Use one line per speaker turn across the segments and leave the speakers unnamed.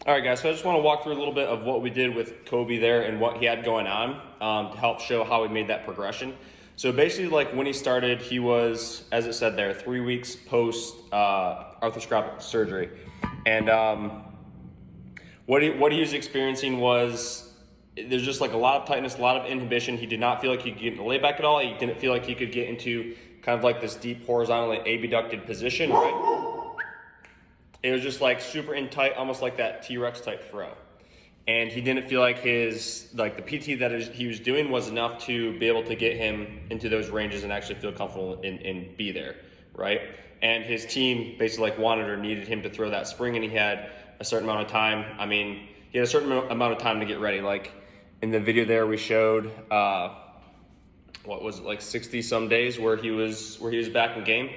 All right, guys, so I just want to walk through a little bit of what we did with Kobe there and what he had going on to help show how we made that progression. So basically, like when he started, he was, as it said there, 3 weeks post arthroscopic surgery. And what he was experiencing was there's just like a lot of tightness, a lot of inhibition. He did not feel like he could get into layback at all. He didn't feel like he could get into kind of like this deep horizontally abducted position, right? It was just like super in tight, almost like that T-Rex type throw. And he didn't feel like the PT that he was doing was enough to be able to get him into those ranges and actually feel comfortable and be there, right? And his team basically like wanted or needed him to throw that spring, and he had a certain amount of time. I mean, he had a certain amount of time to get ready. Like in the video there, we showed, what was it, like 60 some days where he was back in game,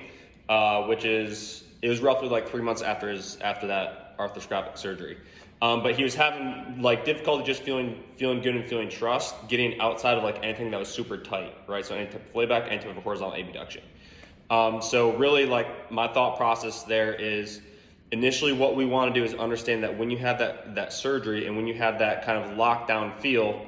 it was roughly like 3 months after that arthroscopic surgery. But he was having like difficulty just feeling good and feeling trust, getting outside of like anything that was super tight, right? So any type of layback, any type of horizontal abduction. So really like my thought process there is initially what we want to do is understand that when you have that surgery and when you have that kind of lockdown feel,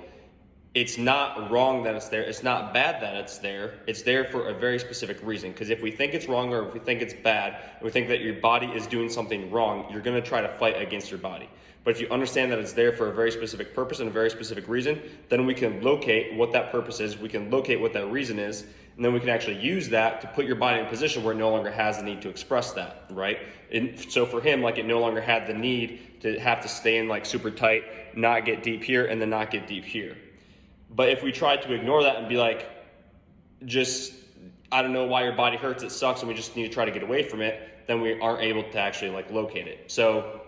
it's not wrong that it's there. It's not bad that it's there. It's there for a very specific reason. Because if we think it's wrong or if we think it's bad, and we think that your body is doing something wrong, you're going to try to fight against your body. But if you understand that it's there for a very specific purpose and a very specific reason, then we can locate what that purpose is. We can locate what that reason is. And then we can actually use that to put your body in a position where it no longer has the need to express that, right? And so for him, like it no longer had the need to have to stay in like super tight, not get deep here, and then not get deep here. But if we try to ignore that and be like, I don't know why your body hurts, it sucks, and we just need to try to get away from it, then we aren't able to actually like locate it. So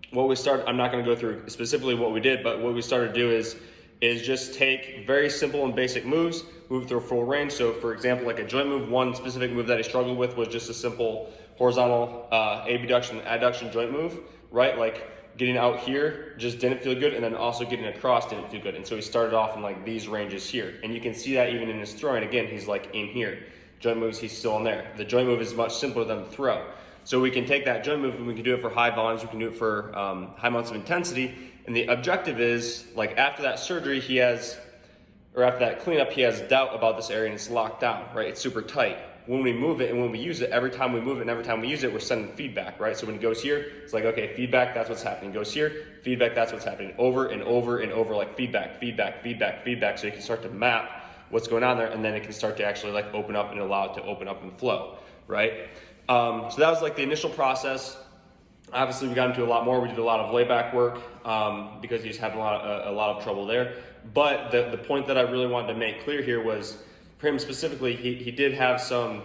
what we started, I'm not gonna go through specifically what we did, but what we started to do is just take very simple and basic moves, move through full range. So for example, like a joint move, one specific move that I struggled with was just a simple horizontal abduction, adduction joint move, right? Like getting out here just didn't feel good, and then also getting across didn't feel good. And so he started off in like these ranges here. And you can see that even in his throwing. Again, he's like in here. Joint moves, he's still in there. The joint move is much simpler than the throw. So we can take that joint move and we can do it for high volumes, we can do it for high amounts of intensity. And the objective is, like after that surgery, after that cleanup, he has doubt about this area and it's locked down, right? It's super tight. When we move it and when we use it, every time we move it and every time we use it, we're sending feedback, right? So when it goes here, it's like, okay, feedback, that's what's happening. It goes here, feedback, that's what's happening. Over and over and over, like feedback, feedback, feedback, feedback. So you can start to map what's going on there, and then it can start to actually like open up and allow it to open up and flow, right? So that was like the initial process. Obviously, we got into a lot more. We did a lot of layback work because he's having a lot of trouble there. But the point that I really wanted to make clear here was, for him specifically, he did have some,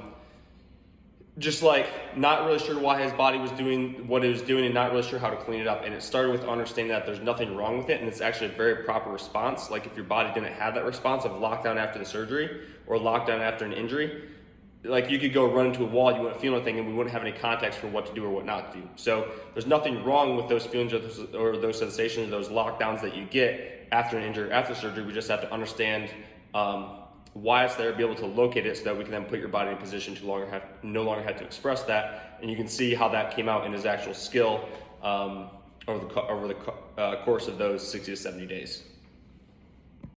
just like not really sure why his body was doing what it was doing and not really sure how to clean it up. And it started with understanding that there's nothing wrong with it, and it's actually a very proper response. Like if your body didn't have that response of lockdown after the surgery or lockdown after an injury, like you could go run into a wall, you wouldn't feel anything, and we wouldn't have any context for what to do or what not to do. So there's nothing wrong with those feelings or those sensations, those lockdowns that you get after an injury, after surgery. We just have to understand why it's there, be able to locate it so that we can then put your body in a position to no longer have to express that. And you can see how that came out in his actual skill over the course of those 60 to 70 days.